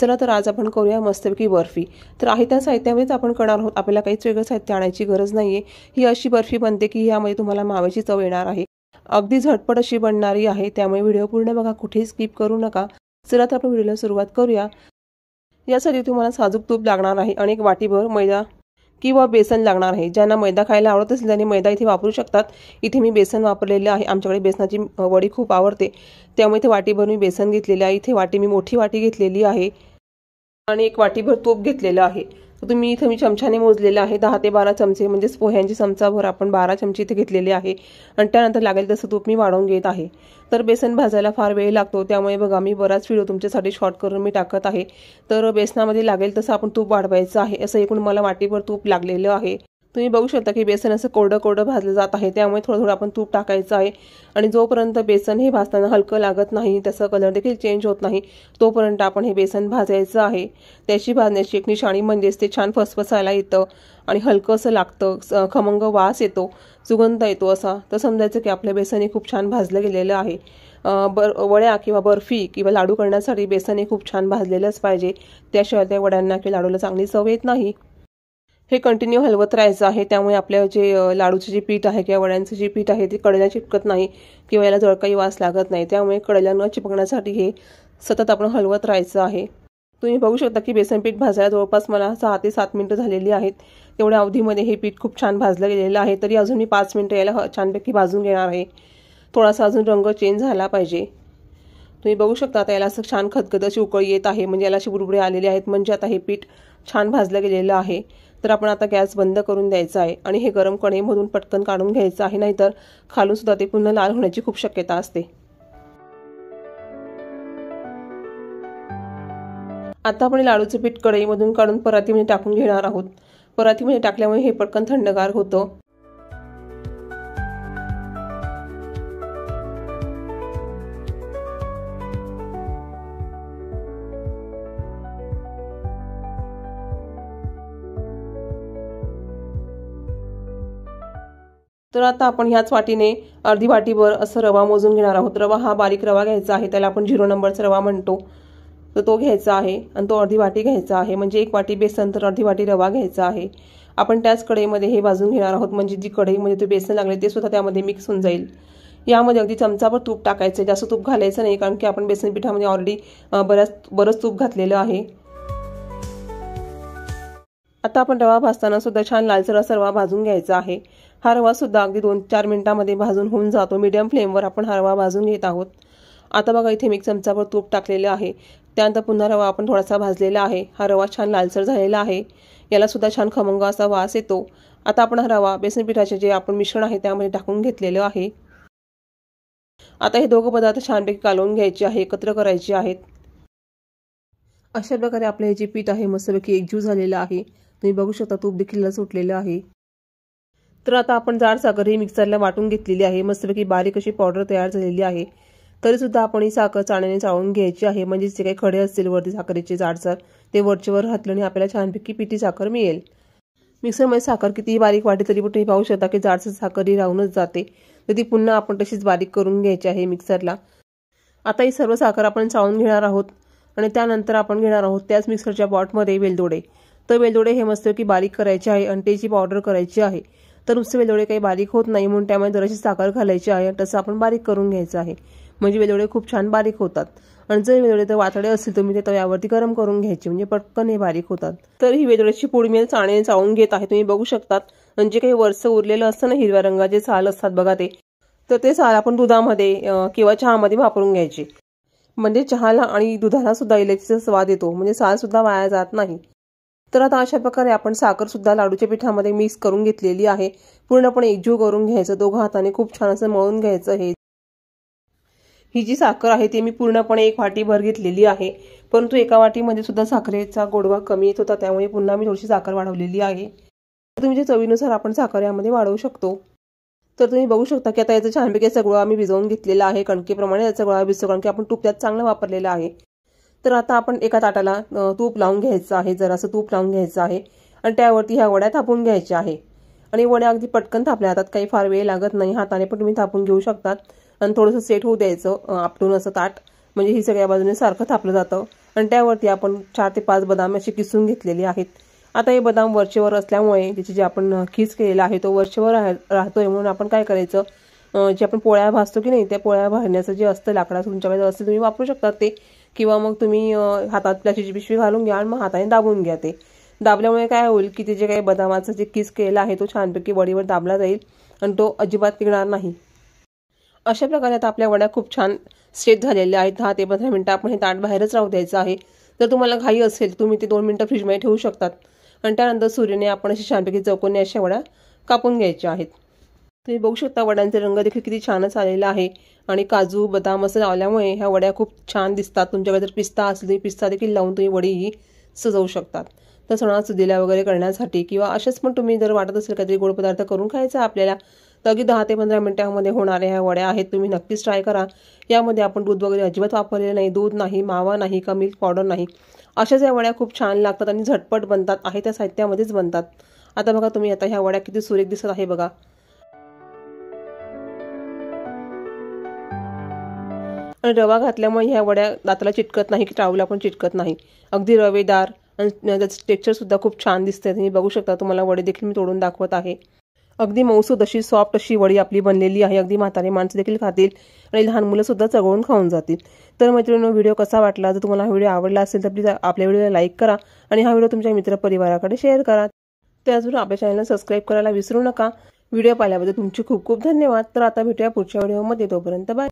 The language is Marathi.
चला तर आज आपण करूया मस्तपैकी बर्फी। तर आहे त्या साहित्यामध्येच आपण करणार आहोत, आपल्याला काहीच वेगळं साहित्य आणायची गरज नाहीये। ही अशी बर्फी बनते की यामध्ये तुम्हाला माव्याची चव येणार आहे, अगदी झटपट अशी बनणारी आहे। त्यामुळे व्हिडिओ पूर्ण बघा, कुठेही स्किप करू नका। चला तर आपण व्हिडिओला सुरुवात करूया। यासाठी तुम्हाला साजूक तूप लागणार आहे आणि एक वाटीभर मैदा किंवा बेसन लागणार आहे। ज्यांना मैदा खायला आवडत असेल त्यांनी मैदा इथे वापरू शकतात। इथे मी बेसन वापरलेले आहे, आमच्याकडे बेसनाची वडी खूप आवडते, त्यामुळे इथे वाटीभर मी बेसन घेतलेले आहे। इथे मी मोठी वाटी घेतलेली आहे आणि एक वाटीभर तूप घेतलेलं आहे। तुम्ही इथे मी चमच्याने मोजलेलं आहे 10 ते 12 चमचे, म्हणजे पोह्यांची चमचाभर आपण 12 चमचे इथे घेतलेले आहे आणि त्यानंतर लागेल तसं तूप मी वाढवून घेत आहे। तर बेसन भाजायला फार वेळ लागतो, त्यामुळे बघा मी बराच व्हिडिओ तुमच्यासाठी शॉर्ट करून मी टाकत आहे। तर बेसनामध्ये लागेल तसं आपण तूप वाढवायचं आहे। असं एकूण मला वाटीभर तूप लागलेलं आहे। तुम्ही बघू शकता की बेसन असं कोरडं कोरडं भाजलं जात आहे, त्यामुळे थोडं थोडं आपण तूप टाकायचं आहे आणि जोपर्यंत बेसन हे भाजताना हलकं लागत नाही, त्याचा कलर देखील चेंज होत नाही, तोपर्यंत आपण हे बेसन भाजायचं आहे। त्याची भाजण्याची एक निशाणी म्हणजेच ते छान फसफसायला येतं आणि हलकं असं लागतं, खमंग वास येतो, सुगंध येतो असा, तर समजायचं की आपलं बेसन हे खूप छान भाजलं गेलेलं आहे। वड्या किंवा बर्फी किंवा लाडू करण्यासाठी बेसन हे खूप छान भाजलेलंच पाहिजे, त्याशिवाय त्या वड्यांना किंवा लाडूला चांगली चव येत नाही। हे कंटिन्यू हलवत राहायचं आहे, त्यामुळे आपल्या जे लाडूचे जे पीठ आहे किंवा वड्यांचं जे पीठ आहे ते कडेला चिपकत नाही किंवा याला जळकाई वास लागत नाही, त्यामुळे कडेला न चिपकण्यासाठी हे सतत आपण हलवत राहायचं आहे। तुम्ही बघू शकता की बेसन पीठ भाजायला जवळपास मला 6 ते 7 मिनिटं झालेली आहेत। तेवढ्या अवधीमध्ये हे पीठ खूप छान भाजलं गेलेलं आहे, तरी अजून मी 5 मिनिटं याला छानपैकी भाजून घेणार आहे। थोडासा अजून रंग चेंज झाला पाहिजे। तुम्ही बघू शकता आता याला असं छान खदखद अशी उकळी येत आहे, म्हणजे याला अशी बुडबुडे आलेले आहेत, म्हणजे आता हे पीठ छान भाजलं गेलेलं आहे। तर आपण आता गॅस बंद करून द्यायचा आहे आणि हे गरम कढईमधून पटकन काढून घ्यायचं आहे, नाहीतर खालून सुद्धा ते पुन्हा लाल होण्याची खूप शक्यता असते। आता आपण लाडूचं पीठ कढईमधून काढून परातीमध्ये टाकून घेणार आहोत। परातीमध्ये टाकल्यामुळे हे पटकन थंडगार होतं। तर आता आपण ह्याच वाटीने अर्धी वाटीभर असं रवा मोजून घेणार आहोत। रवा हा बारीक रवा घ्यायचा आहे, त्याला आपण 0 नंबरचा रवा म्हणतो, तर तो घ्यायचा आहे आणि तो अर्धी वाटी घ्यायचा आहे, म्हणजे एक वाटी बेसन तर अर्धी वाटी रवा घ्यायचा आहे। आपण त्याच कढईमध्ये हे भाजून घेणार आहोत, म्हणजे जी कढईमध्ये ते बेसन लागले ते सुद्धा त्यामध्ये मिक्स होऊन जाईल। यामध्ये अगदी चमचाभर तूप टाकायचं, जास्त तूप घालायचं नाही, कारण की आपण बेसन पिठामध्ये ऑलरेडी बरंच तूप घातलेलं आहे। आता आपण रवा भाजताना सुद्धा छान लालसर असा रवा भाजून घ्यायचा आहे। हा रवा सुद्धा अगदी 2-4 मिनिटांमध्ये भाजून होऊन जातो। मीडियम फ्लेमवर आपण हा रवा भाजून घेत आहोत। आता बघा इथे मी एक चमचाभर तूप टाकलेलं आहे, त्यानंतर पुन्हा रवा आपण थोडासा भाजलेला आहे। हा रवा छान लालसर झालेला आहे, याला सुद्धा छान खमंग असा वास येतो। आता आपण हा रवा बेसन पिठाचे जे आपण मिश्रण आहे त्यामध्ये टाकून घेतलेलं आहे। आता हे दोघं पदार्थ छानपैकी कालवून घ्यायचे आहे, एकत्र करायचे आहेत। अशा प्रकारे आपलं हे जे पीठ आहे मस्तपैकी एकजीव झालेलं आहे। तुम्ही बघू शकता तूप देखील सुटलेलं आहे। तर आता आपण जाड साखर ही मिक्सरला वाटून घेतलेली आहे, मस्तपैकी बारीक अशी पावडर तयार झालेली आहे। तरी सुद्धा आपण ही साखर चाळणीने चाळून घ्यायची आहे, म्हणजे जे काही खडे असतील वरती साखरेचे जाडसर ते वरचेवर घातल्याने आपल्याला छानपैकी पिठी साखर मिळेल। मिक्सरमध्ये साखर कितीही बारीक वाटली तरी पण तुम्ही पाहू शकता की जाडसर साखर ही राहूनच जाते, तर ती पुन्हा आपण तशीच बारीक करून घ्यायची आहे मिक्सरला। आता ही सर्व साखर आपण चाळून घेणार आहोत आणि त्यानंतर आपण घेणार आहोत त्याच मिक्सरच्या पॉटमध्ये वेलदोडे। तर वेलदोडे हे मस्तपैकी बारीक करायचे आहे आणि त्याची पावडर करायची आहे। तर नुसते वेलदोडे काही बारीक होत नाही, म्हणून त्यामध्ये जराशी साखर घालायची आहे, तसं आपण बारीक करून घ्यायचं आहे, म्हणजे वेलदोडे खूप छान बारीक होतात। आणि जर वेलदोडे तर वातडे असतील तर मी ते तव्यावरती गरम करून घ्यायचे, म्हणजे पटकन हे बारीक होतात। तर ही वेलदोड्याची पूड मी चाळणीने चाळून घेत आहे। तुम्ही बघू शकतात, म्हणजे काही वरचं उरलेलं असतं ना हिरव्या रंगाचे साल असतात बघा ते, तर ते साल आपण दुधामध्ये किंवा चहामध्ये वापरून घ्यायचे, म्हणजे चहाला आणि दुधाला सुद्धा इलायचीचा स्वाद येतो, म्हणजे साल सुद्धा वाया जात नाही। तर आता अशा प्रकारे आपण साखर सुद्धा लाडूच्या पिठामध्ये मिक्स करून घेतलेली आहे, पूर्णपणे एकजीव करून घ्यायचं, दोघं हाताने खूप छान असं मळून घ्यायचं। ही जी साखर आहे ती मी पूर्णपणे 1 वाटीभर घेतलेली आहे, परंतु एका वाटीमध्ये सुद्धा साखरेचा गोडवा कमी येत होता, त्यामुळे पुन्हा मी थोडीशी साखर वाढवलेली आहे। तुमच्या चवीनुसार आपण साखर यामध्ये वाढवू शकतो। तर तुम्ही बघू शकता की आता याचं छानपैकी सगळं आम्ही भिजवून घेतलेला आहे, कणकेप्रमाणे याचा गोळा भिजतो, कारण की आपण तूप त्यात चांगलं वापरलेलं आहे। तर आता आपण एका ताटाला तूप लावून घ्यायचं आहे, जरासं तूप लावून घ्यायचं आहे आणि त्यावरती ह्या वड्या थापून घ्यायच्या आहे। आणि वड्या अगदी पटकन थापल्या जातात, काही फार वेळ लागत नाही, हाताने पण तुम्ही थापून घेऊ शकतात। आणि थोडंसं सेट होऊ द्यायचं आपटून असं ताट, म्हणजे ही सगळ्या बाजूने सारखं थापलं जातं आणि त्यावरती आपण 4 ते 5 बदाम असे किसून घेतलेले आहेत। आता हे बदाम वरचेवर असल्यामुळे त्याची जे आपण खीस केलेला आहे तो वरचेवर राहतोय, म्हणून आपण काय करायचं, जे आपण पोळ्या भाजतो की नाही, त्या पोळ्या भाजण्याचं जे असतं लाकडाचं तुमच्याकडे असते तुम्ही वापरू शकता ते, किंवा मग तुम्ही हातात प्लास्टिकची पिशवी घालून घ्या आणि मग हाताने दाबून घ्या। ते दाबल्यामुळे काय होईल की ते जे काही बदामाचं जे किस केलेला आहे तो छानपैकी वडीवर दाबला जाईल आणि तो अजिबात निघणार नाही। अशा प्रकारे आता आपल्या वड्या खूप छान सेट झालेल्या आहेत। 10 ते 15 मिनिटं आपण हे ताट बाहेरच राहू द्यायचं आहे। जर तुम्हाला घाई असेल तुम्ही ते 2 मिनिटं फ्रीजमध्ये ठेवू शकतात आणि त्यानंतर सुरीने आपण अशी छानपैकी चौकोनी अशा वड्या कापून घ्यायच्या आहेत। तुम्ही बघू शकता वड्यांचे रंग देखील किती छानच आलेला आहे आणि काजू बदाम असं लावल्यामुळे ह्या वड्या खूप छान दिसतात। तुमच्याकडे जर पिस्ता असेल तर पिस्ता देखील लावून तुम्ही वडी ही सजवू शकतात। तर सणासुदीला वगैरे करण्यासाठी किंवा अशाच पण तुम्ही जर वाटत असेल काहीतरी गोड पदार्थ करून खायचा आपल्याला, तर अगदी 10 ते 15 मिनिटांमध्ये होणाऱ्या ह्या वड्या आहेत, तुम्ही नक्कीच ट्राय करा। यामध्ये आपण दूध वगैरे अजिबात वापरलेलं नाही, दूध नाही, मावा नाही का मिल्क पावडर नाही। अशाच या वड्या खूप छान लागतात आणि झटपट बनतात, आहे त्या साहित्यामध्येच बनतात। आता बघा तुम्ही आता ह्या वड्या किती सुरेख दिसत आहे बघा। आणि रवा घातल्यामुळे ह्या वड्या दाताला चिटकत नाही की टाळूला पण चिटकत नाही, अगदी रवेदार आणि त्याचं टेक्स्चर सुद्धा खूप छान दिसते। तुम्ही बघू शकता, तुम्हाला वडे देखील मी तोडून दाखवत आहे। अगदी मऊसूद अशी सॉफ्ट अशी वडी आपली बनलेली आहे। अगदी म्हातारे माणसं देखील खातील आणि लहान मुलं सुद्धा चघळून खाऊन जातील। तर मैत्रिणींनो, व्हिडिओ कसा वाटला, जर तुम्हाला हा व्हिडिओ आवडला असेल तर प्लीज आपल्या व्हिडिओला लाईक करा आणि हा व्हिडिओ तुमच्या मित्रपरिवाराकडे शेअर करा। त्याचबरोबर आपल्या चॅनलला सबस्क्राईब करायला विसरू नका। व्हिडिओ पाहिल्याबद्दल तुमचे खूप खूप धन्यवाद। तर आता भेटूया पुढच्या व्हिडिओमध्ये, तोपर्यंत बाय।